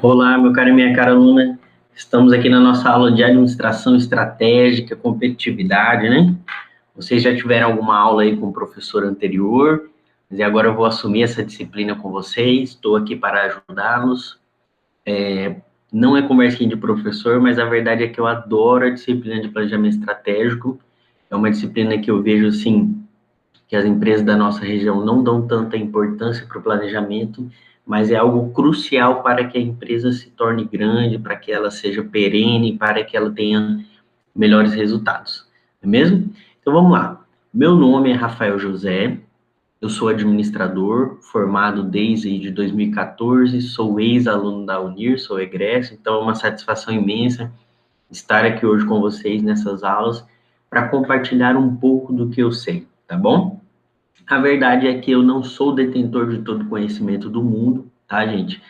Olá, meu caro e minha cara aluna. Estamos aqui na nossa aula de administração estratégica, competitividade, né? Vocês já tiveram alguma aula aí com o professor anterior, e agora eu vou assumir essa disciplina com vocês. Estou aqui para ajudá-los. Não é conversinha de professor, mas a verdade é que eu adoro a disciplina de planejamento estratégico. É uma disciplina que eu vejo, assim, que as empresas da nossa região não dão tanta importância para o planejamento, mas é algo crucial para que a empresa se torne grande, para que ela seja perene, para que ela tenha melhores resultados, não é mesmo? Então vamos lá. Meu nome é Rafael José, eu sou administrador, formado desde 2014, sou ex-aluno da Unir, sou egresso, então é uma satisfação imensa estar aqui hoje com vocês nessas aulas para compartilhar um pouco do que eu sei, tá bom? A verdade é que eu não sou detentor de todo o conhecimento do mundo, tá, gente?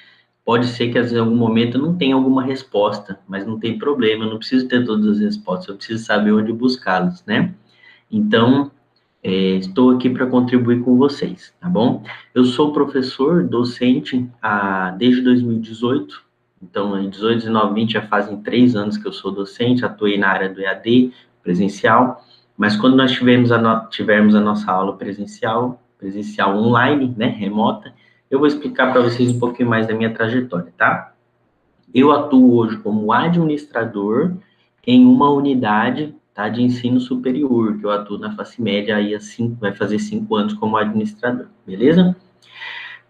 Pode ser que, às vezes, em algum momento eu não tenha alguma resposta, mas não tem problema, eu não preciso ter todas as respostas, eu preciso saber onde buscá-las, né? Então, estou aqui para contribuir com vocês, tá bom? Eu sou professor, docente, desde 2018, então, em 18, 19, 20 já fazem 3 anos que eu sou docente, atuei na área do EAD, presencial, mas quando nós tivermos a nossa aula presencial online, né, remota, eu vou explicar para vocês um pouquinho mais da minha trajetória, tá? Eu atuo hoje como administrador em uma unidade, tá, de ensino superior, que eu atuo na Facimed, aí assim, vai fazer 5 anos como administrador, beleza?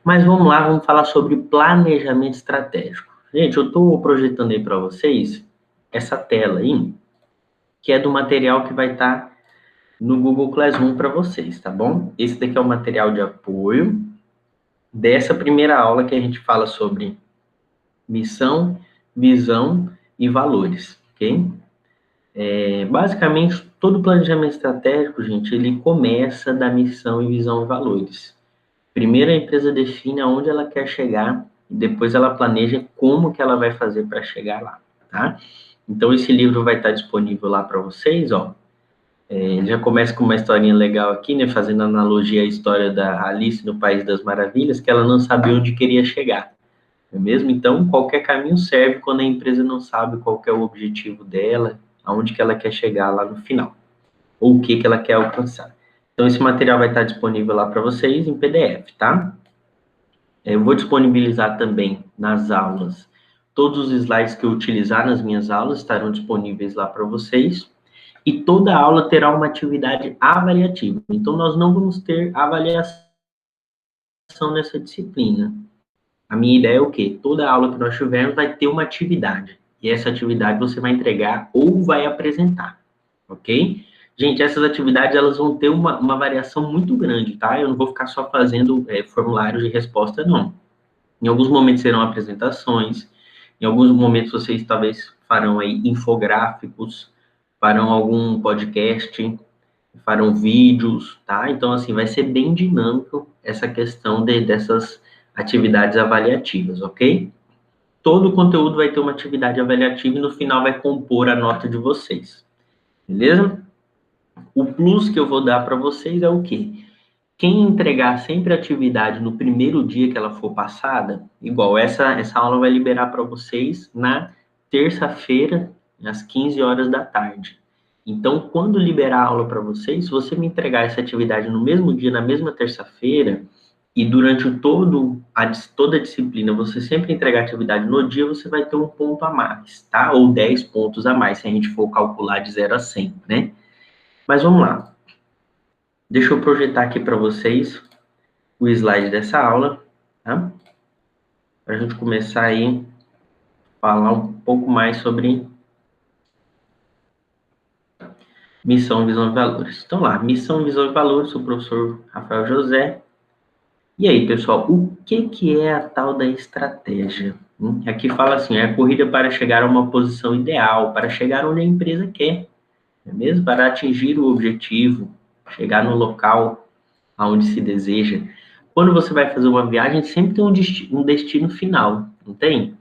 Mas vamos lá, vamos falar sobre planejamento estratégico. Gente, eu estou projetando aí para vocês essa tela aí, que é do material que vai estar no Google Classroom para vocês, tá bom? Esse daqui é o material de apoio dessa primeira aula que a gente fala sobre missão, visão e valores, ok? Basicamente, todo planejamento estratégico, gente, ele começa da missão e visão e valores. Primeiro a empresa define aonde ela quer chegar e depois ela planeja como que ela vai fazer para chegar lá, tá? Então esse livro vai estar disponível lá para vocês, ó. Ele já começa com uma historinha legal aqui, né, fazendo analogia à história da Alice no País das Maravilhas, que ela não sabia onde queria chegar, não é mesmo? Então qualquer caminho serve quando a empresa não sabe qual que é o objetivo dela, aonde que ela quer chegar lá no final, ou o que que ela quer alcançar. Então esse material vai estar disponível lá para vocês em PDF, tá? Eu vou disponibilizar também nas aulas. Todos os slides que eu utilizar nas minhas aulas estarão disponíveis lá para vocês. E toda aula terá uma atividade avaliativa. Então, nós não vamos ter avaliação nessa disciplina. A minha ideia é o quê? Toda aula que nós tivermos vai ter uma atividade. E essa atividade você vai entregar ou vai apresentar. Ok? Gente, essas atividades elas vão ter uma variação muito grande, tá? Eu não vou ficar só fazendo formulários de resposta, não. Em alguns momentos serão apresentações, em alguns momentos vocês talvez farão aí infográficos, farão algum podcast, farão vídeos, tá? Então, assim, vai ser bem dinâmico essa questão dessas atividades avaliativas, ok? Todo o conteúdo vai ter uma atividade avaliativa e no final vai compor a nota de vocês, beleza? O plus que eu vou dar para vocês é o quê? Quem entregar sempre a atividade no primeiro dia que ela for passada, igual essa aula vai liberar para vocês na terça-feira, às 15 horas da tarde. Então, quando liberar a aula para vocês, se você me entregar essa atividade no mesmo dia, na mesma terça-feira, e durante toda a disciplina, você sempre entregar a atividade no dia, você vai ter um ponto a mais, tá? Ou 10 pontos a mais, se a gente for calcular de 0 a 100, né? Mas vamos lá. Deixa eu projetar aqui para vocês o slide dessa aula, tá? Para a gente começar aí a falar um pouco mais sobre missão, visão e valores. Então lá, missão, visão e valores, sou o professor Rafael José. E aí, pessoal, o que é a tal da estratégia? Aqui fala assim, é a corrida para chegar a uma posição ideal, para chegar onde a empresa quer, não é mesmo? Para atingir o objetivo, chegar no local aonde se deseja. Quando você vai fazer uma viagem, sempre tem um destino final, não tem?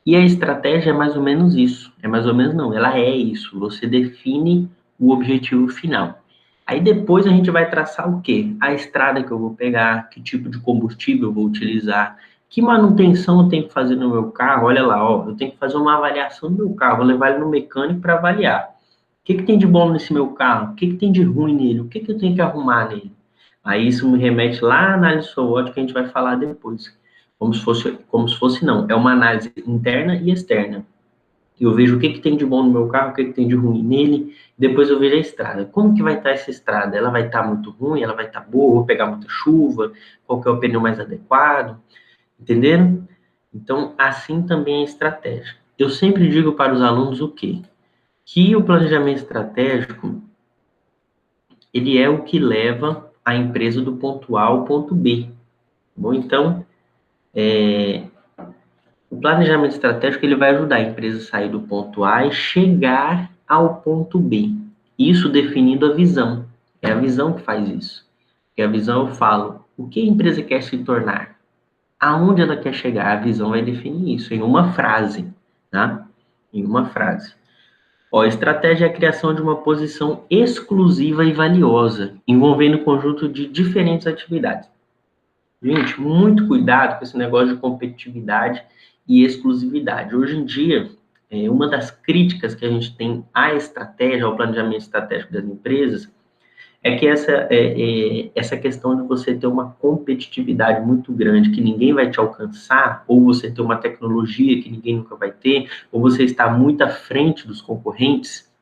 E a estratégia é mais ou menos isso. É mais ou menos não, ela é isso. Você define o objetivo final. Aí depois a gente vai traçar o quê? A estrada que eu vou pegar, que tipo de combustível eu vou utilizar, Que manutenção eu tenho que fazer no meu carro? Olha lá, ó, eu tenho que fazer uma avaliação do meu carro, vou levar ele no mecânico para avaliar. O que tem de bom nesse meu carro? O que tem de ruim nele? O que eu tenho que arrumar nele? Aí isso me remete lá à análise SWOT que a gente vai falar depois. Como se fosse não, é uma análise interna e externa. Eu vejo o que tem de bom no meu carro, o que tem de ruim nele, depois eu vejo a estrada. Como que vai estar essa estrada? Ela vai estar muito ruim, ela vai estar boa, vou pegar muita chuva, qual que é o pneu mais adequado, entenderam? Então, assim também é a estratégia. Eu sempre digo para os alunos o quê? Que o planejamento estratégico, ele é o que leva a empresa do ponto A ao ponto B. Bom, então, o planejamento estratégico ele vai ajudar a empresa a sair do ponto A e chegar ao ponto B. Isso definindo a visão. É a visão que faz isso. Porque a visão eu falo, o que a empresa quer se tornar? Aonde ela quer chegar? A visão vai definir isso em uma frase, tá? Em uma frase. Ó, a estratégia é a criação de uma posição exclusiva e valiosa, envolvendo um conjunto de diferentes atividades. Gente, muito cuidado com esse negócio de competitividade e exclusividade. Hoje em dia, uma das críticas que a gente tem à estratégia, ao planejamento estratégico das empresas, é que essa questão de você ter uma competitividade muito grande, que ninguém vai te alcançar, ou você ter uma tecnologia que ninguém nunca vai ter, ou você estar muito à frente dos concorrentes,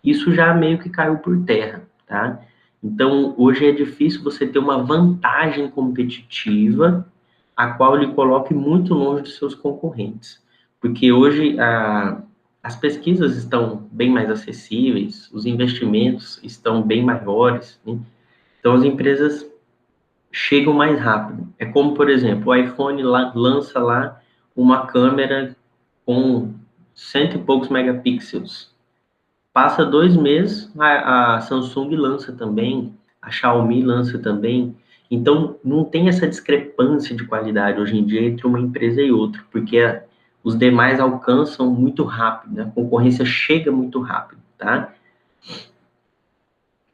isso já meio que caiu por terra, tá? Então, hoje é difícil você ter uma vantagem competitiva a qual lhe coloque muito longe dos seus concorrentes. Porque hoje as pesquisas estão bem mais acessíveis, os investimentos estão bem maiores, né? Então as empresas chegam mais rápido. É como, por exemplo, o iPhone lança lá uma câmera com cento e poucos megapixels. Passa 2 meses, a Samsung lança também, a Xiaomi lança também. Então, não tem essa discrepância de qualidade hoje em dia entre uma empresa e outra, porque os demais alcançam muito rápido, né? A concorrência chega muito rápido, tá?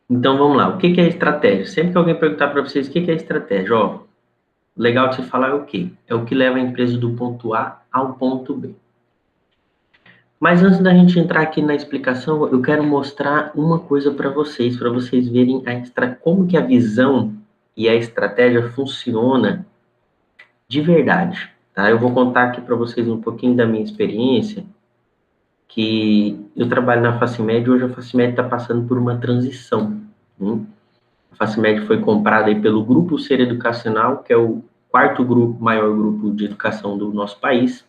Então, vamos lá. O que é estratégia? Sempre que alguém perguntar para vocês o que é estratégia, ó, legal de você falar é o quê? É o que leva a empresa do ponto A ao ponto B. Mas antes da gente entrar aqui na explicação, eu quero mostrar uma coisa para vocês verem como que a visão e a estratégia funciona de verdade, tá? Eu vou contar aqui para vocês um pouquinho da minha experiência, que eu trabalho na Facimed e hoje a Facimed está passando por uma transição, né? A Facimed foi comprada aí pelo Grupo Ser Educacional, que é o quarto maior grupo de educação do nosso país.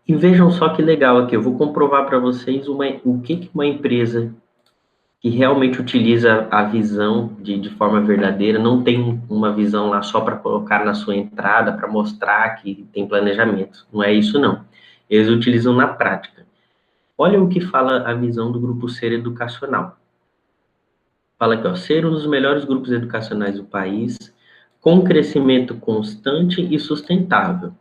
E vejam só que legal aqui, eu vou comprovar para vocês o que uma empresa que realmente utiliza a visão de forma verdadeira, não tem uma visão lá só para colocar na sua entrada, para mostrar que tem planejamento. Não é isso, não. Eles utilizam na prática. Olha o que fala a visão do Grupo Ser Educacional. Fala aqui, ó, ser um dos melhores grupos educacionais do país, com crescimento constante e sustentável,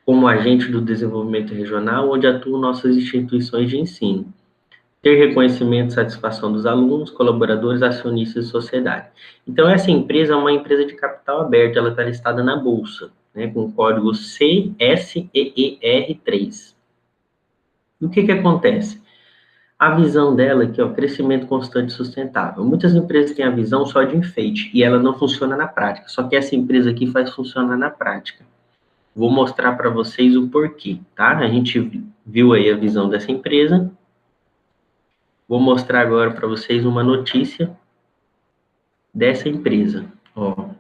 como agente do desenvolvimento regional, onde atuam nossas instituições de ensino. Ter reconhecimento e satisfação dos alunos, colaboradores, acionistas e sociedade. Então, essa empresa é uma empresa de capital aberto, ela está listada na Bolsa, né, com o código CSEER3. E o que acontece? A visão dela aqui, ó, crescimento constante e sustentável. Muitas empresas têm a visão só de enfeite, e ela não funciona na prática, só que essa empresa aqui faz funcionar na prática. Vou mostrar para vocês o porquê, tá? A gente viu aí a visão dessa empresa. Vou mostrar agora para vocês uma notícia dessa empresa. Ó,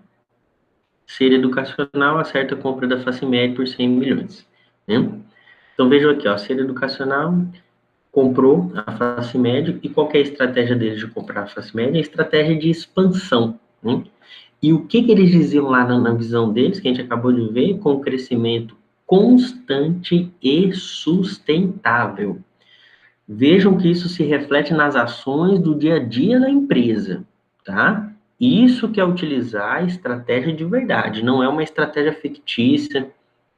Ser Educacional acerta a compra da Facimed por 100 milhões. Né? Então, vejam aqui, ó, Ser Educacional comprou a Facimed e qual que é a estratégia deles de comprar a Facimed? É a estratégia de expansão. Né? E o que eles diziam lá na visão deles, que a gente acabou de ver, com crescimento constante e sustentável. Vejam que isso se reflete nas ações do dia a dia da empresa, tá? Isso que é utilizar a estratégia de verdade, não é uma estratégia fictícia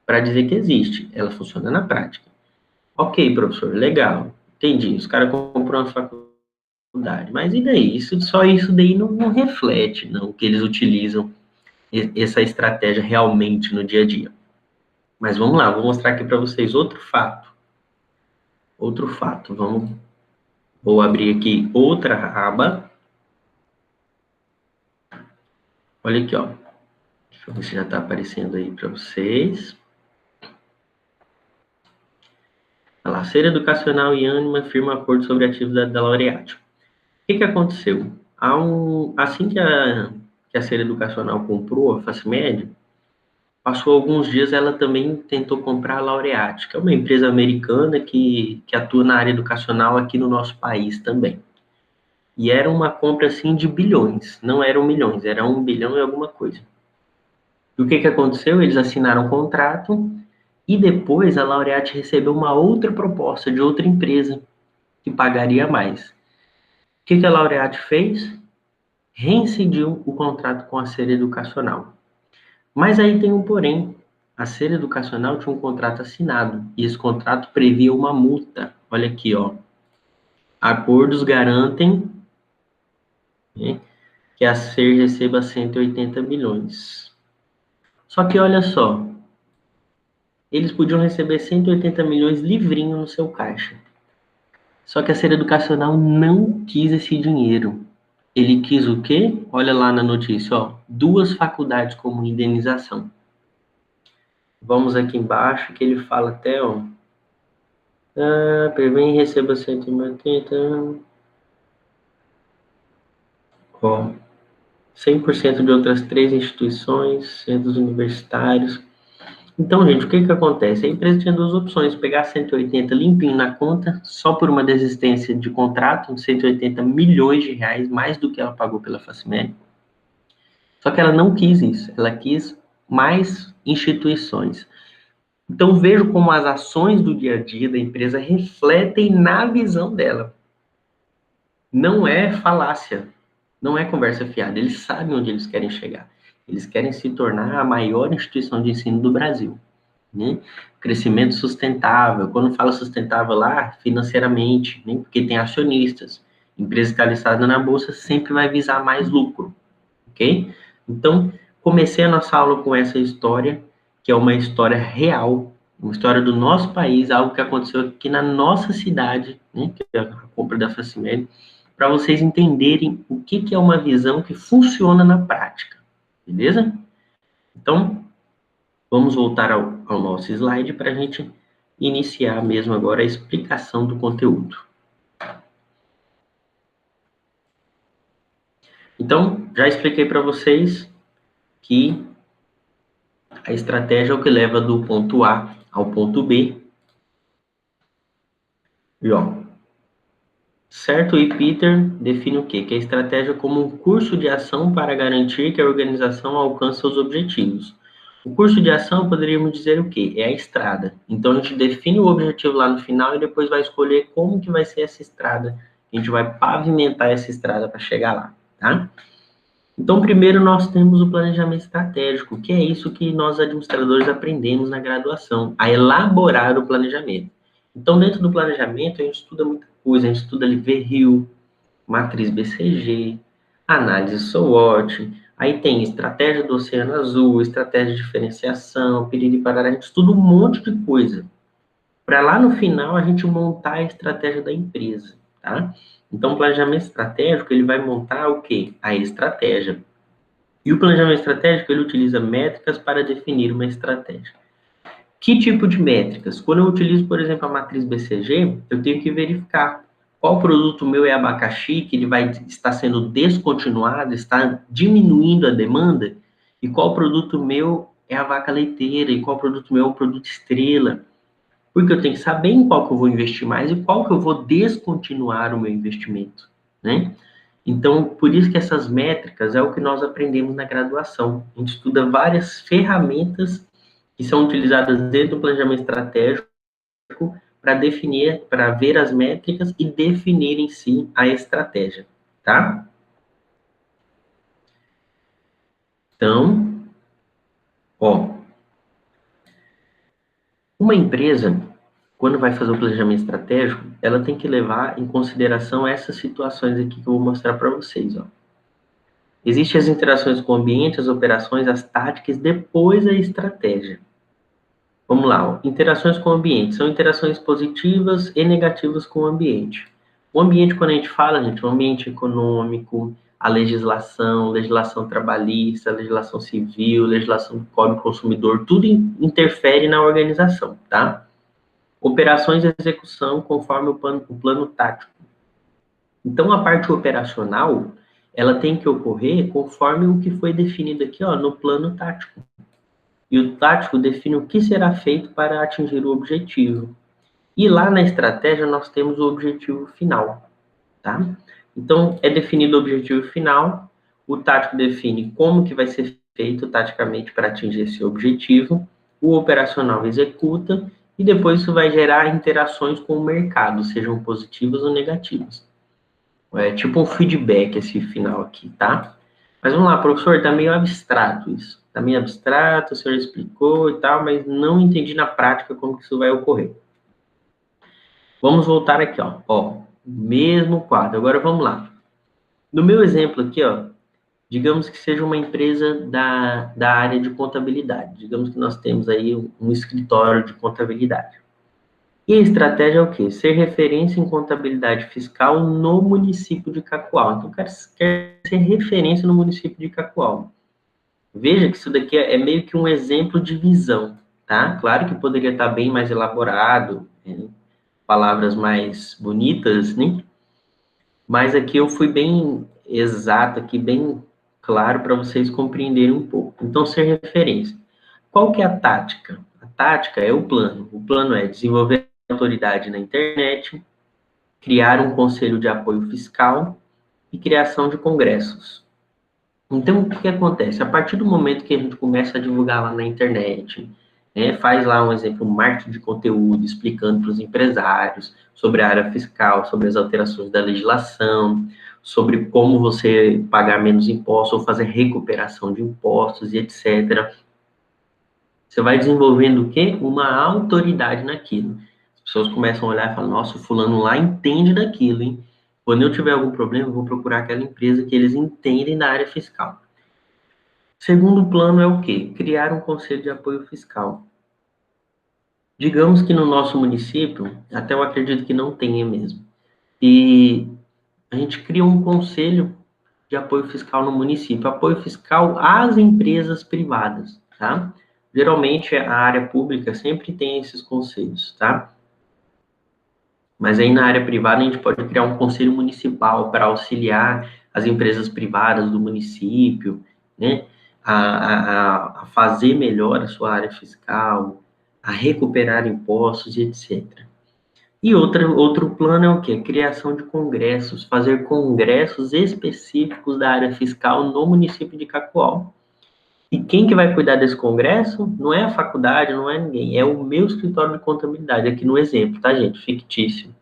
para dizer que existe, ela funciona na prática. Ok, professor, legal, entendi, os caras compram uma faculdade, mas e daí? Só isso daí não reflete, não, que eles utilizam essa estratégia realmente no dia a dia. Mas vamos lá, vou mostrar aqui para vocês outro fato. Outro fato, vou abrir aqui outra aba. Olha aqui, ó. Deixa eu ver se já está aparecendo aí para vocês. Olha lá, Ser Educacional e Ânima firma acordo sobre a atividade da Laureate. O que aconteceu? Assim que a Ser Educacional comprou a Facimed, passou alguns dias, ela também tentou comprar a Laureate, que é uma empresa americana que atua na área educacional aqui no nosso país também. E era uma compra, assim, de bilhões, não eram milhões, era 1 bilhão e alguma coisa. E o que aconteceu? Eles assinaram um contrato e depois a Laureate recebeu uma outra proposta de outra empresa que pagaria mais. O que a Laureate fez? Reincidiu o contrato com a Ser Educacional. Mas aí tem um porém. A Ser Educacional tinha um contrato assinado e esse contrato previa uma multa. Olha aqui, ó. Acordos garantem, né, que a Ser receba 180 milhões. Só que olha só, eles podiam receber 180 milhões livrinho no seu caixa. Só que a Ser Educacional não quis esse dinheiro. Ele quis o quê? Olha lá na notícia, ó, 2 faculdades como indenização. Vamos aqui embaixo que ele fala até, ó, prevê e receba 180, ó, 100% de outras 3 instituições, centros universitários. Então, gente, o que acontece? A empresa tinha 2 opções, pegar 180 limpinho na conta, só por uma desistência de contrato, 180 milhões de reais, mais do que ela pagou pela Facimed. Só que ela não quis isso, ela quis mais instituições. Então, vejo como as ações do dia a dia da empresa refletem na visão dela. Não é falácia, não é conversa fiada. Eles sabem onde eles querem chegar. Eles querem se tornar a maior instituição de ensino do Brasil, né? Crescimento sustentável. Quando fala sustentável lá, financeiramente, né? Porque tem acionistas. Empresa que está listada na bolsa sempre vai visar mais lucro, ok? Então, comecei a nossa aula com essa história, que é uma história real, uma história do nosso país, algo que aconteceu aqui na nossa cidade, né? Que é a compra da Facimed, para vocês entenderem o que é uma visão que funciona na prática, beleza? Então, vamos voltar ao nosso slide para a gente iniciar mesmo agora a explicação do conteúdo. Então, já expliquei para vocês que a estratégia é o que leva do ponto A ao ponto B. E, ó, Certo e Peter define o quê? Que a estratégia é como um curso de ação para garantir que a organização alcance seus objetivos. O curso de ação, poderíamos dizer o quê? É a estrada. Então, a gente define o objetivo lá no final e depois vai escolher como que vai ser essa estrada. A gente vai pavimentar essa estrada para chegar lá, tá? Então, primeiro nós temos o planejamento estratégico, que é isso que nós administradores aprendemos na graduação, a elaborar o planejamento. Então, dentro do planejamento, a gente estuda muita coisa, a gente estuda LiveRIL, matriz BCG, análise SWOT, aí tem estratégia do Oceano Azul, estratégia de diferenciação, piriri parará, a gente estuda um monte de coisa, para lá no final a gente montar a estratégia da empresa, tá? Então, o planejamento estratégico, ele vai montar o quê? A estratégia. E o planejamento estratégico, ele utiliza métricas para definir uma estratégia. Que tipo de métricas? Quando eu utilizo, por exemplo, a matriz BCG, eu tenho que verificar qual produto meu é abacaxi, que ele vai estar sendo descontinuado, está diminuindo a demanda, e qual produto meu é a vaca leiteira, e qual produto meu é o produto estrela. Porque eu tenho que saber em qual que eu vou investir mais e qual que eu vou descontinuar o meu investimento, né? Então, por isso que essas métricas é o que nós aprendemos na graduação. A gente estuda várias ferramentas que são utilizadas dentro do planejamento estratégico para definir, para ver as métricas e definir em si a estratégia, tá? Então, ó, uma empresa, quando vai fazer o planejamento estratégico, ela tem que levar em consideração essas situações aqui que eu vou mostrar para vocês, ó. Existem as interações com o ambiente, as operações, as táticas, depois a estratégia. Vamos lá, ó. Interações com o ambiente. São interações positivas e negativas com o ambiente. O ambiente, quando a gente fala, gente, o ambiente econômico, a legislação, legislação trabalhista, legislação civil, legislação do Código do Consumidor, tudo interfere na organização, tá? Operações e execução conforme o plano tático. Então, a parte operacional, ela tem que ocorrer conforme o que foi definido aqui, ó, no plano tático. E o tático define o que será feito para atingir o objetivo. E lá na estratégia nós temos o objetivo final, tá? Então, é definido o objetivo final, o tático define como que vai ser feito taticamente para atingir esse objetivo, o operacional executa e depois isso vai gerar interações com o mercado, sejam positivas ou negativas. É tipo um feedback esse final aqui, tá? Mas vamos lá, professor, tá meio abstrato isso. Tá meio abstrato, o senhor explicou e tal, mas não entendi na prática como que isso vai ocorrer. Vamos voltar aqui, ó. Ó, mesmo quadro. Agora vamos lá. No meu exemplo aqui, ó, digamos que seja uma empresa da área de contabilidade. Digamos que nós temos aí um escritório de contabilidade. E a estratégia é o quê? Ser referência em contabilidade fiscal no município de Cacoal. Então, quer ser referência no município de Cacoal. Veja que isso daqui é meio que um exemplo de visão, tá? Claro que poderia estar bem mais elaborado, né? Palavras mais bonitas, né? Mas aqui eu fui bem exato, aqui bem claro para vocês compreenderem um pouco. Então, ser referência. Qual que é a tática? A tática é o plano. O plano é desenvolver autoridade na internet, criar um conselho de apoio fiscal e criação de congressos. Então, o que que acontece? A partir do momento que a gente começa a divulgar lá na internet, né, faz lá um exemplo, um marketing de conteúdo, explicando para os empresários sobre a área fiscal, sobre as alterações da legislação, sobre como você pagar menos impostos ou fazer recuperação de impostos e etc. Você vai desenvolvendo o quê? Uma autoridade naquilo. As pessoas começam a olhar e falam, nossa, o fulano lá entende daquilo, hein? Quando eu tiver algum problema, eu vou procurar aquela empresa que eles entendem da área fiscal. Segundo plano é o quê? Criar um conselho de apoio fiscal. Digamos que no nosso município, até eu acredito que não tenha mesmo, e a gente cria um conselho de apoio fiscal no município, apoio fiscal às empresas privadas, tá? Geralmente a área pública sempre tem esses conselhos, tá? Mas aí na área privada a gente pode criar um conselho municipal para auxiliar as empresas privadas do município, né? A fazer melhor a sua área fiscal, a recuperar impostos e etc. E outro plano é o quê? Criação de congressos, fazer congressos específicos da área fiscal no município de Cacoal. E quem que vai cuidar desse congresso? Não é a faculdade, não é ninguém, é o meu escritório de contabilidade, aqui no exemplo, tá, gente? Fictício.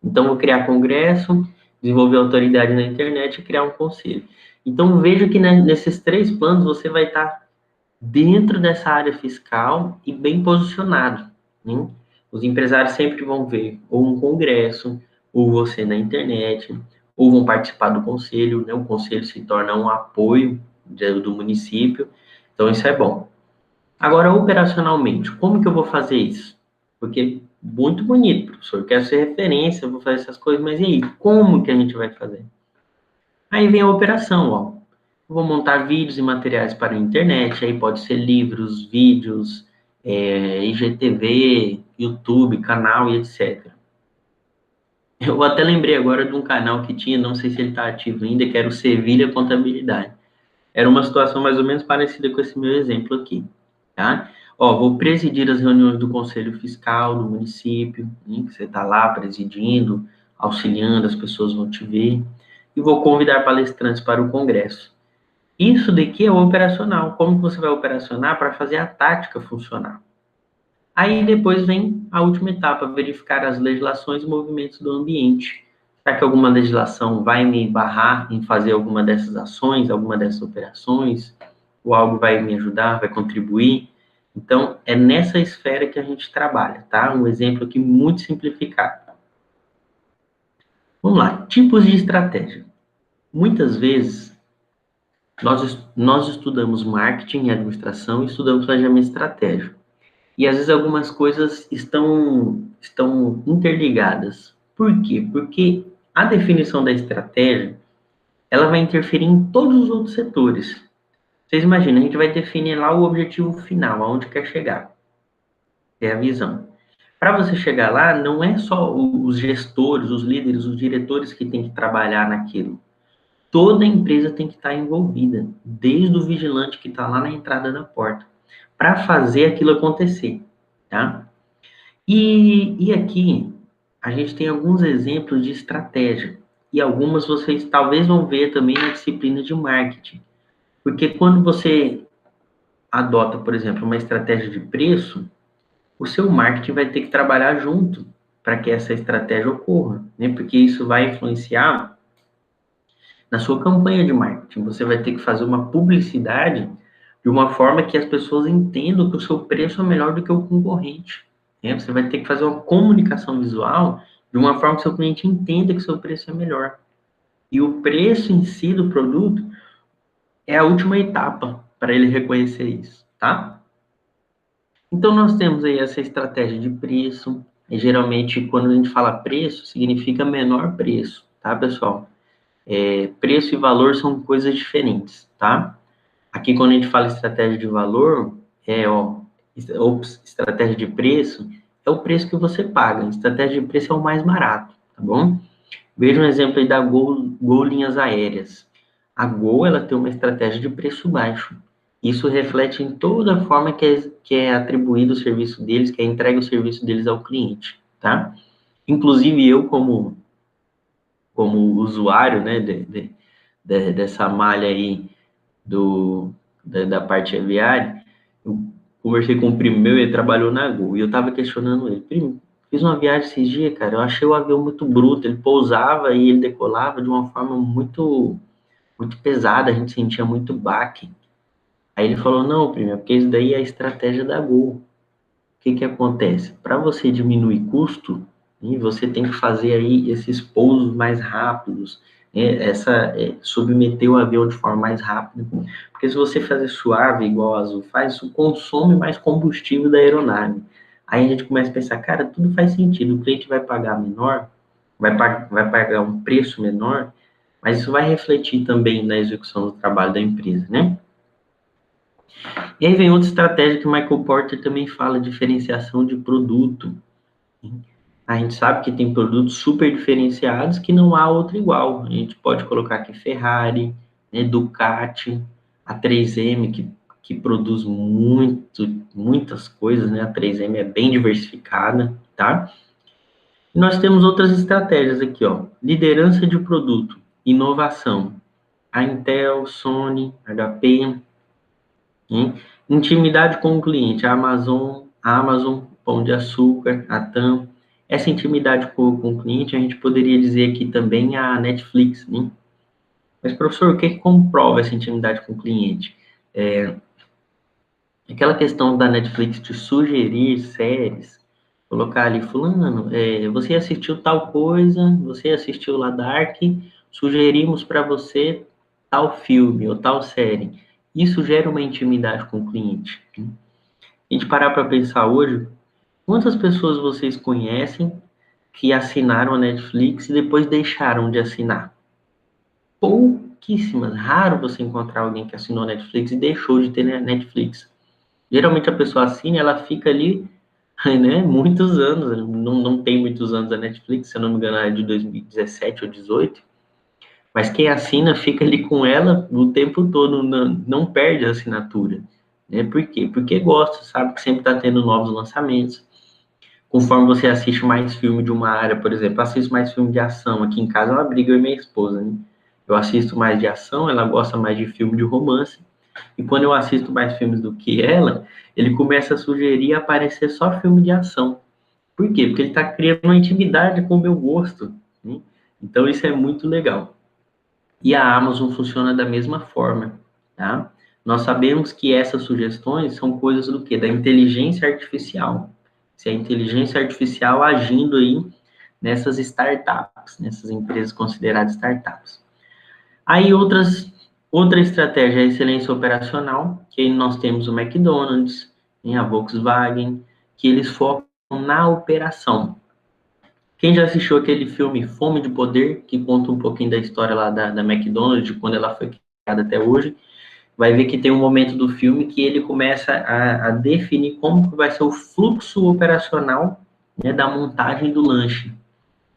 Então, vou criar congresso, desenvolver autoridade na internet e criar um conselho. Então, veja que nesses três planos você vai estar dentro dessa área fiscal e bem posicionado, né? Os empresários sempre vão ver ou um congresso, ou você na internet, ou vão participar do conselho, né? O conselho se torna um apoio do município, então isso é bom. Agora, operacionalmente, como que eu vou fazer isso? Porque muito bonito, professor, quero ser referência, vou fazer essas coisas, mas e aí, como que a gente vai fazer? Aí vem a operação, ó. Eu vou montar vídeos e materiais para a internet, aí pode ser livros, vídeos, IGTV, YouTube, canal e etc. Eu até lembrei agora de um canal que tinha, não sei se ele está ativo ainda, que era o Sevilha Contabilidade. Era uma situação mais ou menos parecida com esse meu exemplo aqui, tá? Ó, vou presidir as reuniões do Conselho Fiscal do município, né, que você está lá presidindo, auxiliando, as pessoas vão te ver, e vou convidar palestrantes para o congresso. Isso daqui é o operacional. Como que você vai operacionar para fazer a tática funcionar? Aí depois vem a última etapa, verificar as legislações e movimentos do ambiente. Será que alguma legislação vai me barrar em fazer alguma dessas ações, alguma dessas operações? Ou algo vai me ajudar, vai contribuir? Então, é nessa esfera que a gente trabalha, tá? Um exemplo aqui muito simplificado. Vamos lá, tipos de estratégia. Muitas vezes, Nós estudamos marketing e administração e estudamos planejamento estratégico. E às vezes algumas coisas estão interligadas. Por quê? Porque a definição da estratégia, ela vai interferir em todos os outros setores. Vocês imaginam, a gente vai definir lá o objetivo final, aonde quer chegar. É a visão. Para você chegar lá, não é só os gestores, os líderes, os diretores que têm que trabalhar naquilo. Toda a empresa tem que estar envolvida, desde o vigilante que está lá na entrada da porta, para fazer aquilo acontecer, tá? E aqui a gente tem alguns exemplos de estratégia, e algumas vocês talvez vão ver também na disciplina de marketing, porque quando você adota, por exemplo, uma estratégia de preço, o seu marketing vai ter que trabalhar junto para que essa estratégia ocorra, né? Porque isso vai influenciar na sua campanha de marketing. Você vai ter que fazer uma publicidade de uma forma que as pessoas entendam que o seu preço é melhor do que o concorrente, né? Você vai ter que fazer uma comunicação visual de uma forma que seu cliente entenda que o seu preço é melhor. E o preço em si do produto é a última etapa para ele reconhecer isso, tá? Então, nós temos aí essa estratégia de preço. E geralmente, quando a gente fala preço, significa menor preço, tá, pessoal? Preço e valor são coisas diferentes, tá? Aqui, quando a gente fala estratégia de valor, estratégia de preço é o preço que você paga. Estratégia de preço é o mais barato, tá bom? Veja um exemplo aí da Gol Linhas Aéreas. A Gol, ela tem uma estratégia de preço baixo. Isso reflete em toda a forma que é atribuído o serviço deles, que é entregue o serviço deles ao cliente, tá? Inclusive, eu, como usuário, né, dessa malha aí da parte aviária, eu conversei com um primo meu, ele trabalhou na Gol, e eu tava questionando ele, primo, fiz uma viagem esses dias, cara, eu achei o avião muito bruto, ele pousava e ele decolava de uma forma muito pesada, a gente sentia muito baque. Aí ele falou, não, primo, é porque isso daí é a estratégia da Gol. O que que acontece? Para você diminuir custo, né, você tem que fazer aí esses pousos mais rápidos, submeter o avião de forma mais rápida, porque se você fazer suave, igual a Azul faz, isso consome mais combustível da aeronave. Aí a gente começa a pensar, cara, tudo faz sentido, o cliente vai pagar menor, vai pagar um preço menor, mas isso vai refletir também na execução do trabalho da empresa, né? E aí vem outra estratégia que o Michael Porter também fala, diferenciação de produto. A gente sabe que tem produtos super diferenciados que não há outro igual. A gente pode colocar aqui Ferrari, né, Ducati, a 3M, que produz muitas coisas, né? A 3M é bem diversificada, tá? E nós temos outras estratégias aqui, ó. Liderança de produto, inovação. A Intel, Sony, HP, hein? Intimidade com o cliente, a Amazon, Pão de Açúcar, a TAM. Essa intimidade com o cliente, a gente poderia dizer aqui também a Netflix, né? Mas, professor, o que comprova essa intimidade com o cliente? Aquela questão da Netflix de sugerir séries, colocar ali, fulano, você assistiu tal coisa, você assistiu lá Dark, sugerimos para você tal filme ou tal série. Isso gera uma intimidade com o cliente. A gente parar para pensar hoje, quantas pessoas vocês conhecem que assinaram a Netflix e depois deixaram de assinar? Pouquíssimas. Raro você encontrar alguém que assinou a Netflix e deixou de ter Netflix. Geralmente a pessoa assina, ela fica ali, né, muitos anos. Não tem muitos anos a Netflix, se eu não me engano, é de 2017 ou 2018. Mas quem assina fica ali com ela o tempo todo, não perde a assinatura. Né? Por quê? Porque gosta, sabe que sempre está tendo novos lançamentos. Conforme você assiste mais filme de uma área, por exemplo, eu assisto mais filme de ação. Aqui em casa ela briga eu e minha esposa, né? Eu assisto mais de ação, ela gosta mais de filme de romance. E quando eu assisto mais filmes do que ela, ele começa a sugerir aparecer só filme de ação. Por quê? Porque ele está criando uma intimidade com o meu gosto. Né? Então isso é muito legal. E a Amazon funciona da mesma forma, tá? Nós sabemos que essas sugestões são coisas do quê? Da inteligência artificial. Se a inteligência artificial agindo aí nessas startups, nessas empresas consideradas startups. Aí Outra estratégia é a excelência operacional, que aí nós temos o McDonald's, a Volkswagen, que eles focam na operação. Quem já assistiu aquele filme Fome de Poder, que conta um pouquinho da história lá da McDonald's, de quando ela foi criada até hoje, vai ver que tem um momento do filme que ele começa a definir como que vai ser o fluxo operacional, né, da montagem do lanche.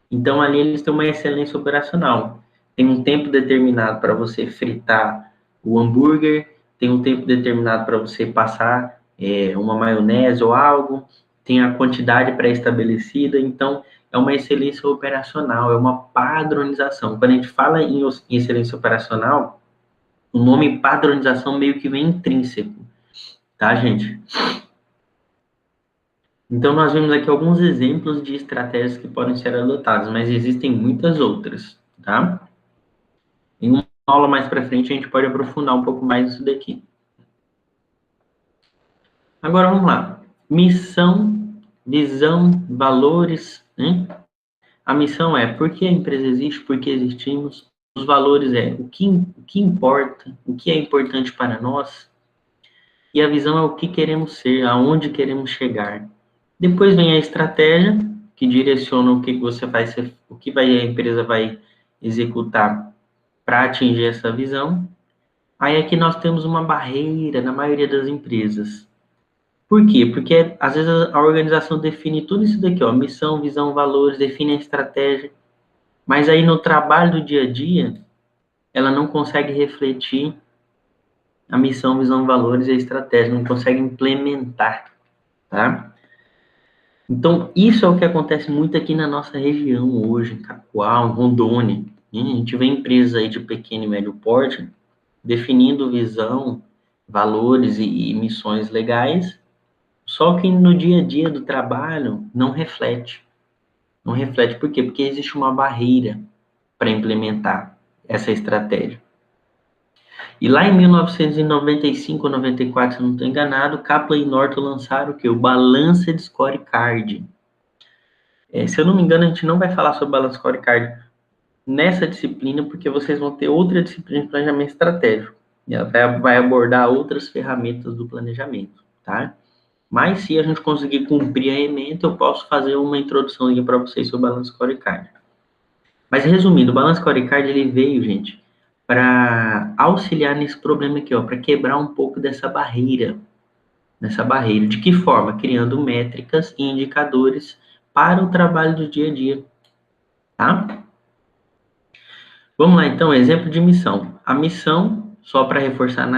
Então, ali eles têm uma excelência operacional. Tem um tempo determinado para você fritar o hambúrguer, tem um tempo determinado para você passar uma maionese ou algo, tem a quantidade pré-estabelecida. Então, é uma excelência operacional, é uma padronização. Quando a gente fala em excelência operacional, o nome padronização meio que vem intrínseco, tá, gente? Então, nós vimos aqui alguns exemplos de estratégias que podem ser adotadas, mas existem muitas outras, tá? Em uma aula mais para frente, a gente pode aprofundar um pouco mais isso daqui. Agora, vamos lá. Missão, visão, valores, né? A missão é por que a empresa existe, por que existimos. Os valores é o que importa, o que é importante para nós. E a visão é o que queremos ser, aonde queremos chegar. Depois vem a estratégia, que direciona o que você vai ser, o que a empresa vai executar para atingir essa visão. Aí aqui nós temos uma barreira na maioria das empresas. Por quê? Porque às vezes a organização define tudo isso daqui, ó, missão, visão, valores, define a estratégia, mas aí no trabalho do dia a dia, ela não consegue refletir a missão, visão, valores e a estratégia, não consegue implementar, tá? Então, isso é o que acontece muito aqui na nossa região hoje, em Cacoal, em Rondônia. A gente vê empresas aí de pequeno e médio porte definindo visão, valores e missões legais, só que no dia a dia do trabalho não reflete. Não reflete por quê? Porque existe uma barreira para implementar essa estratégia. E lá em 1995 ou 94, se eu não estou enganado, Kaplan e Norton lançaram o quê? O Balanced Scorecard. Se eu não me engano, a gente não vai falar sobre Balanced Scorecard nessa disciplina, porque vocês vão ter outra disciplina de planejamento estratégico. E ela vai abordar outras ferramentas do planejamento, tá? Mas se a gente conseguir cumprir a ementa, eu posso fazer uma introdução aqui para vocês sobre o Balance Scorecard. Mas resumindo, o Balance Scorecard ele veio, gente, para auxiliar nesse problema aqui, ó, para quebrar um pouco dessa barreira. De que forma? Criando métricas e indicadores para o trabalho do dia a dia, tá? Vamos lá, então, exemplo de missão. A missão, só para reforçar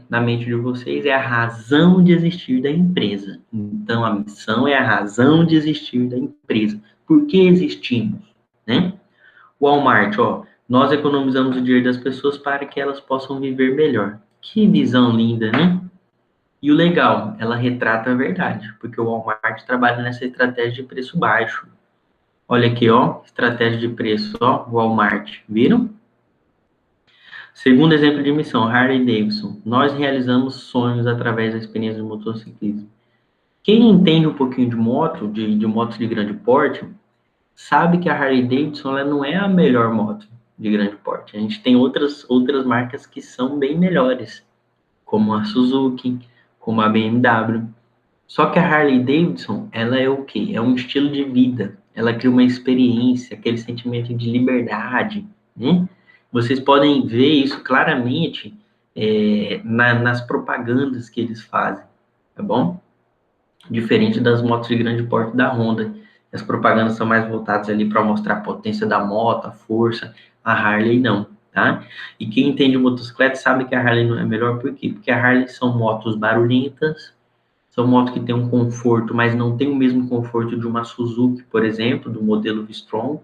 na mente de vocês, é a razão de existir da empresa. Então, a missão é a razão de existir da empresa. Por que existimos, né? Walmart, ó, nós economizamos o dinheiro das pessoas para que elas possam viver melhor. Que visão linda, né? E o legal, ela retrata a verdade, porque o Walmart trabalha nessa estratégia de preço baixo. Olha aqui, ó, estratégia de preço, ó, Walmart, viram? Segundo exemplo de missão, Harley Davidson. Nós realizamos sonhos através da experiência de motociclismo. Quem entende um pouquinho de moto, de motos de grande porte, sabe que a Harley Davidson ela não é a melhor moto de grande porte. A gente tem outras marcas que são bem melhores, como a Suzuki, como a BMW. Só que a Harley Davidson, ela é o quê? É um estilo de vida. Ela cria uma experiência, aquele sentimento de liberdade, né? Vocês podem ver isso claramente nas propagandas que eles fazem, tá bom? Diferente das motos de grande porte da Honda. As propagandas são mais voltadas ali para mostrar a potência da moto, a força. A Harley não, tá? E quem entende motocicleta sabe que a Harley não é melhor, por quê? Porque a Harley são motos barulhentas, são motos que têm um conforto, mas não tem o mesmo conforto de uma Suzuki, por exemplo, do modelo V-Strom.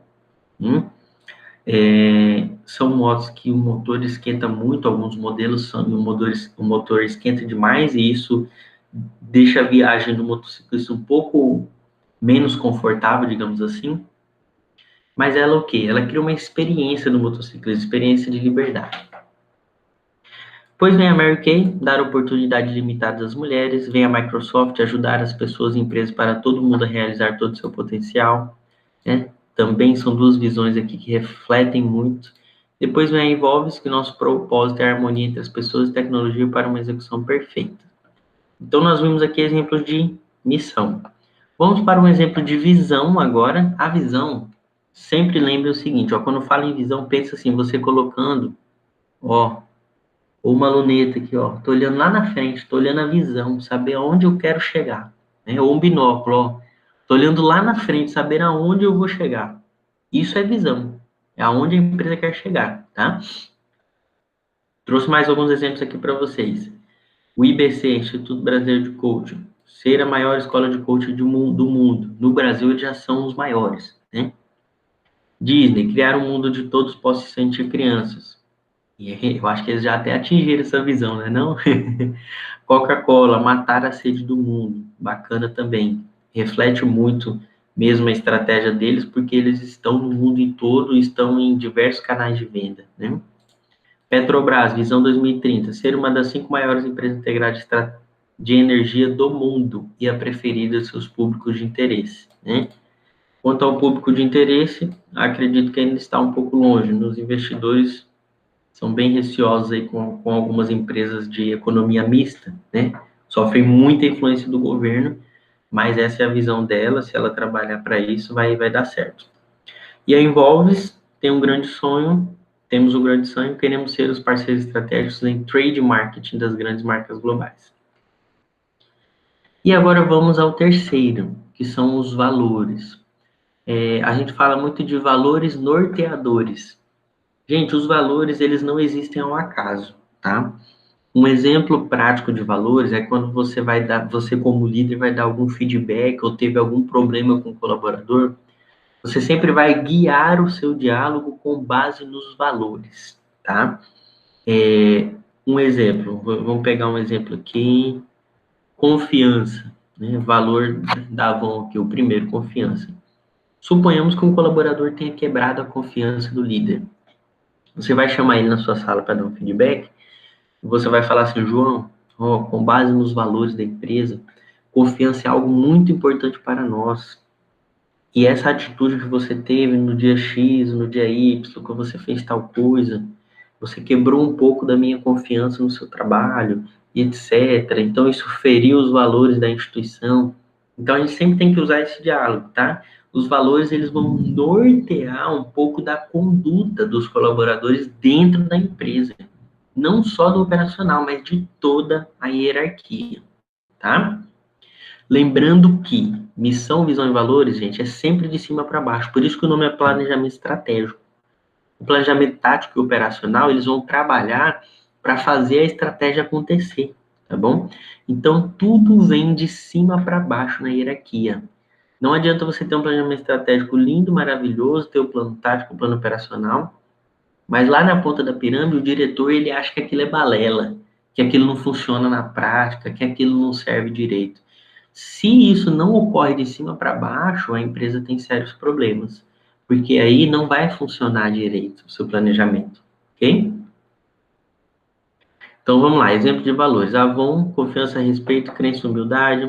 São motos que o motor esquenta muito, alguns modelos o motor esquenta demais e isso deixa a viagem do motociclista um pouco menos confortável, digamos assim. Mas ela o quê? Ela cria uma experiência no motociclista, experiência de liberdade. Depois vem a Mary Kay, dar oportunidades limitadas às mulheres. Vem a Microsoft, ajudar as pessoas e empresas para todo mundo a realizar todo o seu potencial. Né? Também são duas visões aqui que refletem muito Depois vem a Envolves, que nosso propósito é a harmonia entre as pessoas e tecnologia para uma execução perfeita. Então, nós vimos aqui exemplos de missão. Vamos para um exemplo de visão agora. A visão, sempre lembre o seguinte, ó, quando fala em visão, pensa assim, você colocando, ó, uma luneta aqui, ó, tô olhando lá na frente, tô olhando a visão, saber aonde eu quero chegar, né? Ou um binóculo, ó, tô olhando lá na frente, saber aonde eu vou chegar. Isso é visão, é aonde a empresa quer chegar, tá? Trouxe mais alguns exemplos aqui para vocês. O IBC, Instituto Brasileiro de Coaching, ser a maior escola de coaching do mundo. No Brasil, eles já são os maiores, né? Disney, criar um mundo de todos possam se sentir crianças. E eu acho que eles já até atingiram essa visão, né? Não? Coca-Cola, matar a sede do mundo. Bacana também. Reflete muito mesmo a estratégia deles, porque eles estão no mundo em todo, estão em diversos canais de venda, né? Petrobras, visão 2030, ser uma das 5 maiores empresas integradas de energia do mundo e a preferida de seus públicos de interesse, né? Quanto ao público de interesse, acredito que ainda está um pouco longe. Nos investidores são bem receosos aí com algumas empresas de economia mista, né? Sofrem muita influência do governo, mas essa é a visão dela. Se ela trabalhar para isso, vai dar certo. E a Envolves tem um grande sonho, temos um grande sonho, queremos ser os parceiros estratégicos em trade marketing das grandes marcas globais. E agora vamos ao terceiro, que são os valores. A gente fala muito de valores norteadores. Gente, os valores, eles não existem ao acaso, tá? Um exemplo prático de valores é quando você como líder vai dar algum feedback ou teve algum problema com o colaborador, você sempre vai guiar o seu diálogo com base nos valores, tá? Um exemplo, vamos pegar um exemplo aqui, confiança, né? Valor da Avon aqui, o primeiro, confiança. Suponhamos que um colaborador tenha quebrado a confiança do líder. Você vai chamar ele na sua sala para dar um feedback, e você vai falar assim, João, ó, com base nos valores da empresa, confiança é algo muito importante para nós. E essa atitude que você teve no dia X, no dia Y, que você fez tal coisa, você quebrou um pouco da minha confiança no seu trabalho, e etc. Então, isso feriu os valores da instituição. Então, a gente sempre tem que usar esse diálogo, tá? Os valores, eles vão nortear um pouco da conduta dos colaboradores dentro da empresa. Não só do operacional, mas de toda a hierarquia, tá? Lembrando que missão, visão e valores, gente, é sempre de cima para baixo. Por isso que o nome é planejamento estratégico. O planejamento tático e operacional, eles vão trabalhar para fazer a estratégia acontecer, tá bom? Então, tudo vem de cima para baixo na hierarquia. Não adianta você ter um planejamento estratégico lindo, maravilhoso, ter o plano tático, o plano operacional, mas lá na ponta da pirâmide, o diretor, ele acha que aquilo é balela, que aquilo não funciona na prática, que aquilo não serve direito. Se isso não ocorre de cima para baixo, a empresa tem sérios problemas, porque aí não vai funcionar direito o seu planejamento, ok? Então vamos lá, exemplo de valores. Avon, confiança, respeito, crença, humildade.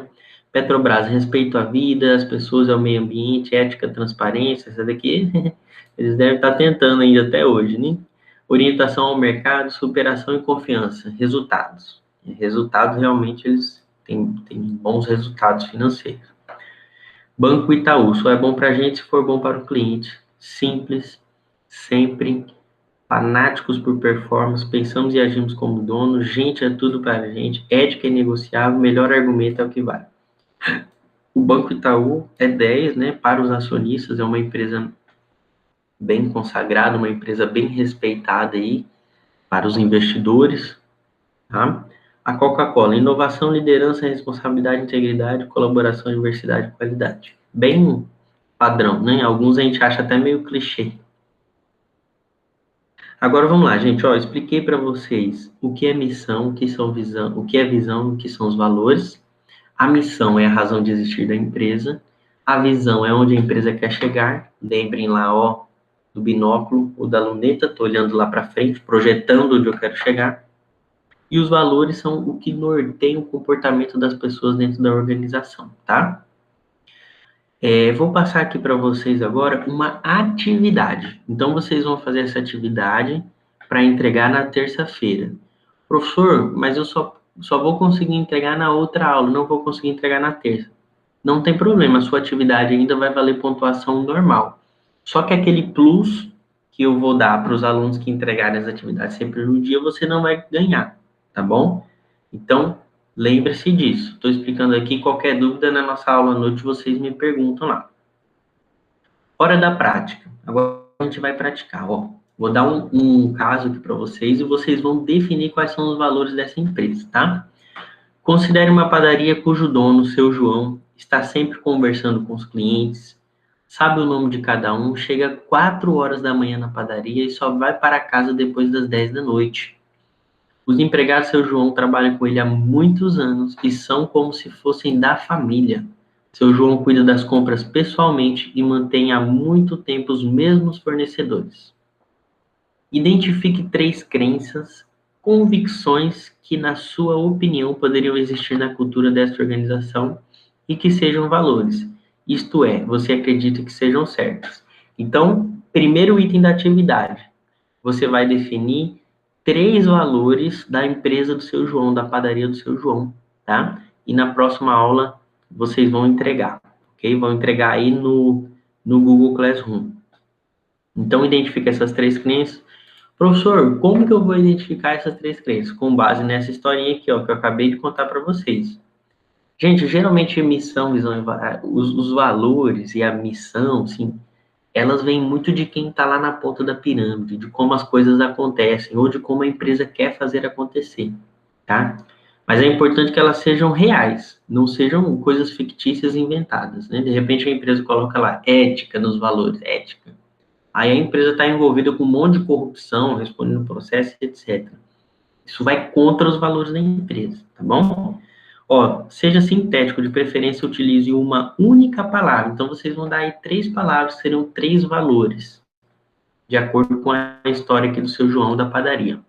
Petrobras, respeito à vida, às pessoas e ao meio ambiente, ética, transparência. Essa daqui eles devem estar tentando ainda até hoje, né? Orientação ao mercado, superação e confiança. Resultados. Resultados, realmente, eles têm bons resultados financeiros. Banco Itaú, só é bom para a gente se for bom para o cliente. Simples, sempre, fanáticos por performance, pensamos e agimos como donos, gente é tudo para a gente, ética é negociável, melhor argumento é o que vale. O Banco Itaú é 10, né, para os acionistas, é uma empresa bem consagrada, uma empresa bem respeitada aí para os investidores, tá? A Coca-Cola, inovação, liderança, responsabilidade, integridade, colaboração, diversidade e qualidade. Bem padrão, né? Alguns a gente acha até meio clichê. Agora vamos lá, gente, ó, expliquei para vocês o que é missão, o que são visão, o que é visão, o que são os valores. A missão é a razão de existir da empresa. A visão é onde a empresa quer chegar. Lembrem lá, ó, do binóculo ou da luneta, tô olhando lá para frente, projetando onde eu quero chegar. E os valores são o que norteia o comportamento das pessoas dentro da organização, tá? Vou passar aqui para vocês agora uma atividade. Então, vocês vão fazer essa atividade para entregar na terça-feira. Professor, mas eu só vou conseguir entregar na outra aula, não vou conseguir entregar na terça. Não tem problema, a sua atividade ainda vai valer pontuação normal. Só que aquele plus que eu vou dar para os alunos que entregarem as atividades sempre no dia, você não vai ganhar, tá bom? Então, lembre-se disso. Estou explicando aqui, qualquer dúvida na nossa aula à noite, vocês me perguntam lá. Hora da prática. Agora a gente vai praticar, ó. Vou dar um caso aqui para vocês e vocês vão definir quais são os valores dessa empresa, tá? Considere uma padaria cujo dono, seu João, está sempre conversando com os clientes, sabe o nome de cada um, chega 4 horas da manhã na padaria e só vai para casa depois das 10 da noite. Os empregados do seu João trabalham com ele há muitos anos e são como se fossem da família. Seu João cuida das compras pessoalmente e mantém há muito tempo os mesmos fornecedores. Identifique 3 crenças, convicções que, na sua opinião, poderiam existir na cultura desta organização e que sejam valores. Isto é, você acredita que sejam certas. Então, primeiro item da atividade, você vai definir 3 valores da empresa do seu João, da padaria do seu João, tá? E na próxima aula vocês vão entregar, ok? Vão entregar aí no Google Classroom. Então, identifique essas 3 crenças. Professor, como que eu vou identificar essas 3 crenças? Com base nessa historinha aqui, ó, que eu acabei de contar para vocês. Gente, geralmente missão, visão, os valores e a missão, sim, elas vêm muito de quem está lá na ponta da pirâmide, de como as coisas acontecem, ou de como a empresa quer fazer acontecer, tá? Mas é importante que elas sejam reais, não sejam coisas fictícias inventadas, né? De repente a empresa coloca lá ética nos valores, ética. Aí a empresa está envolvida com um monte de corrupção, respondendo processo, etc. Isso vai contra os valores da empresa, tá bom? Ó, seja sintético, de preferência utilize uma única palavra. Então, vocês vão dar aí 3 palavras, que serão 3 valores, de acordo com a história aqui do seu João da padaria.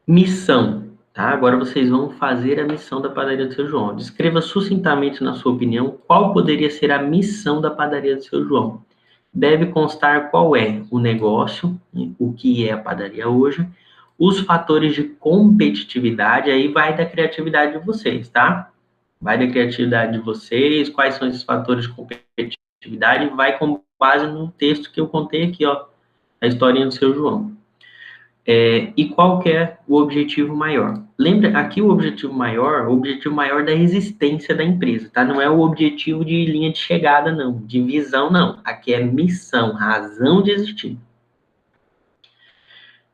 Missão, tá? Agora vocês vão fazer a missão da padaria do seu João. Descreva sucintamente, na sua opinião, qual poderia ser a missão da padaria do seu João. Deve constar qual é o negócio, o que é a padaria hoje, os fatores de competitividade, aí vai da criatividade de vocês, tá? Vai da criatividade de vocês, quais são esses fatores de competitividade, vai com base no texto que eu contei aqui, ó, a historinha do seu João. E qual que é o objetivo maior? Lembra, aqui o objetivo maior da existência da empresa, tá? Não é o objetivo de linha de chegada, não, de visão, não. Aqui é missão, razão de existir.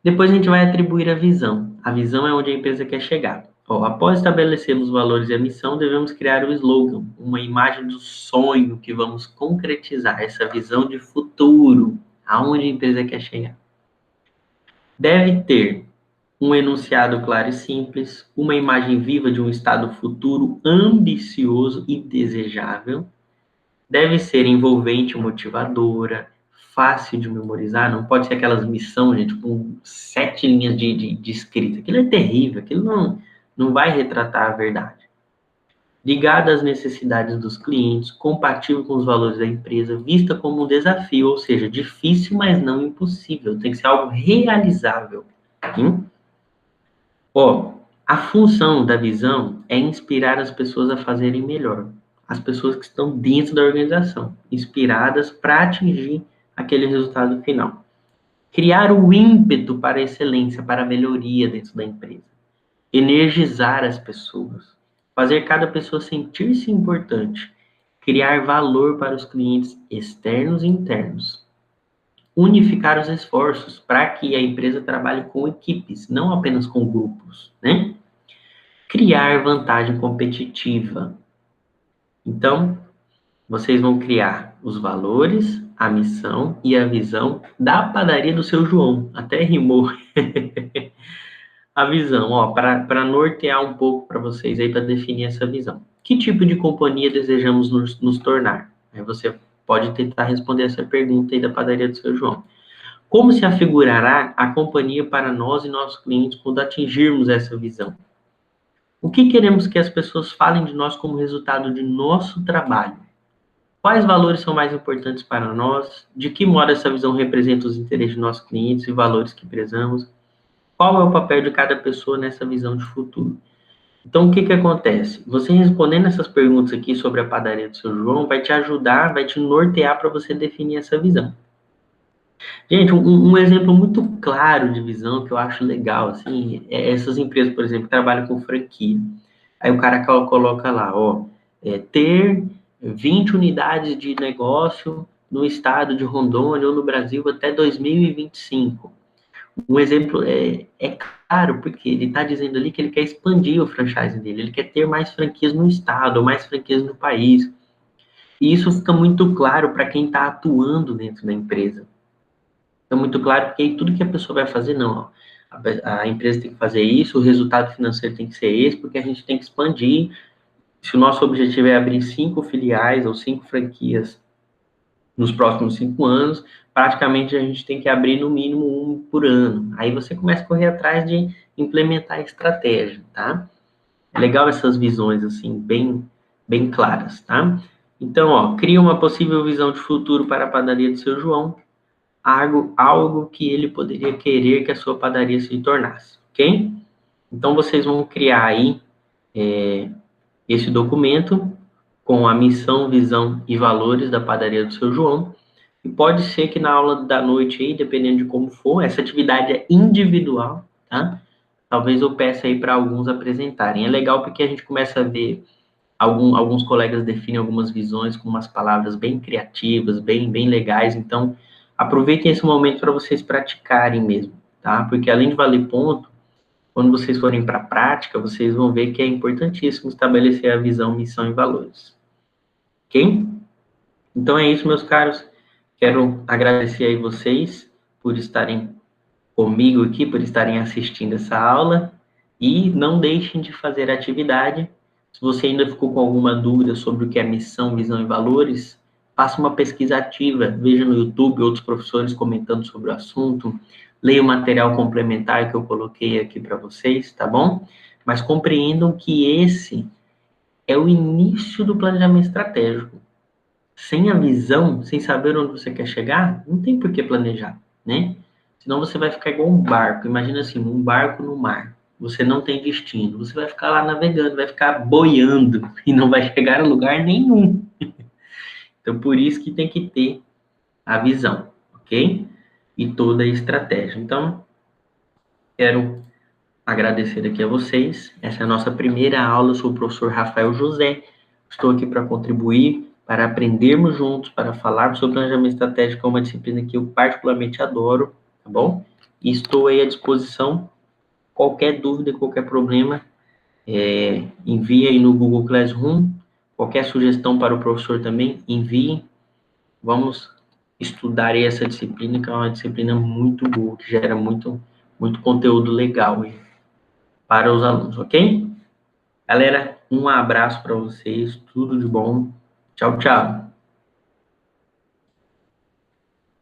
Depois a gente vai atribuir a visão. A visão é onde a empresa quer chegar. Ó, após estabelecermos os valores e a missão, devemos criar o slogan, uma imagem do sonho que vamos concretizar, essa visão de futuro, aonde a empresa quer chegar. Deve ter um enunciado claro e simples, uma imagem viva de um estado futuro ambicioso e desejável, deve ser envolvente, motivadora, fácil de memorizar, não pode ser aquelas missões, gente, com 7 linhas de escrita. Aquilo é terrível, aquilo não vai retratar a verdade. Ligada às necessidades dos clientes, compatível com os valores da empresa, vista como um desafio, ou seja, difícil, mas não impossível. Tem que ser algo realizável. Ó, a função da visão é inspirar as pessoas a fazerem melhor. As pessoas que estão dentro da organização, inspiradas para atingir aquele resultado final. Criar o ímpeto para a excelência, para a melhoria dentro da empresa. Energizar as pessoas. Fazer cada pessoa sentir-se importante. Criar valor para os clientes externos e internos. Unificar os esforços para que a empresa trabalhe com equipes, não apenas com grupos, né? Criar vantagem competitiva. Então, vocês vão criar os valores, a missão e a visão da padaria do seu João. Até rimou. A visão, ó, para nortear um pouco para vocês aí, para definir essa visão. Que tipo de companhia desejamos nos tornar? Aí você pode tentar responder essa pergunta aí da padaria do seu João. Como se afigurará a companhia para nós e nossos clientes quando atingirmos essa visão? O que queremos que as pessoas falem de nós como resultado de nosso trabalho? Quais valores são mais importantes para nós? De que modo essa visão representa os interesses de nossos clientes e valores que prezamos? Qual é o papel de cada pessoa nessa visão de futuro? Então, o que acontece? Você respondendo essas perguntas aqui sobre a padaria do seu João vai te ajudar, vai te nortear para você definir essa visão. Gente, um exemplo muito claro de visão que eu acho legal, assim, é essas empresas, por exemplo, que trabalham com franquia. Aí o cara coloca lá, ó, ter 20 unidades de negócio no estado de Rondônia ou no Brasil até 2025. Um exemplo é claro, porque ele está dizendo ali que ele quer expandir o franchise dele, ele quer ter mais franquias no estado, ou mais franquias no país. E isso fica muito claro para quem está atuando dentro da empresa. Fica muito claro porque aí tudo que a pessoa vai fazer, não. Ó, a empresa tem que fazer isso, o resultado financeiro tem que ser esse, porque a gente tem que expandir. Se o nosso objetivo é abrir 5 filiais ou 5 franquias nos próximos 5 anos, praticamente a gente tem que abrir no mínimo um por ano. Aí você começa a correr atrás de implementar a estratégia, tá? É legal essas visões, assim, bem claras, tá? Então, ó, cria uma possível visão de futuro para a padaria do seu João, algo que ele poderia querer que a sua padaria se tornasse, ok? Então, vocês vão criar aí esse documento com a missão, visão e valores da padaria do seu João. E pode ser que na aula da noite aí, dependendo de como for, essa atividade é individual, tá? Talvez eu peça aí para alguns apresentarem. É legal porque a gente começa a ver alguns colegas definem algumas visões com umas palavras bem criativas, bem legais. Então, aproveitem esse momento para vocês praticarem mesmo, tá? Porque além de valer ponto, quando vocês forem para a prática, vocês vão ver que é importantíssimo estabelecer a visão, missão e valores. Ok? Então é isso, meus caros. Quero agradecer aí vocês por estarem comigo aqui, por estarem assistindo essa aula. E não deixem de fazer a atividade. Se você ainda ficou com alguma dúvida sobre o que é missão, visão e valores, faça uma pesquisa ativa, veja no YouTube outros professores comentando sobre o assunto, leia o material complementar que eu coloquei aqui para vocês, tá bom? Mas compreendam que esse é o início do planejamento estratégico. Sem a visão, sem saber onde você quer chegar, não tem por que planejar, né? Senão você vai ficar igual um barco. Imagina assim, um barco no mar. Você não tem destino. Você vai ficar lá navegando, vai ficar boiando e não vai chegar a lugar nenhum. Então, por isso que tem que ter a visão, ok? E toda a estratégia. Então, quero agradecer aqui a vocês. Essa é a nossa primeira aula. Eu sou o professor Rafael José. Estou aqui para contribuir, para aprendermos juntos, para falarmos sobre planejamento estratégico, que é uma disciplina que eu particularmente adoro, tá bom? E estou aí à disposição. Qualquer dúvida, qualquer problema, envie aí no Google Classroom. Qualquer sugestão para o professor também, envie. Vamos estudar aí essa disciplina, que é uma disciplina muito boa, que gera muito conteúdo legal aí para os alunos, ok? Galera, um abraço para vocês, tudo de bom. Tchau, tchau.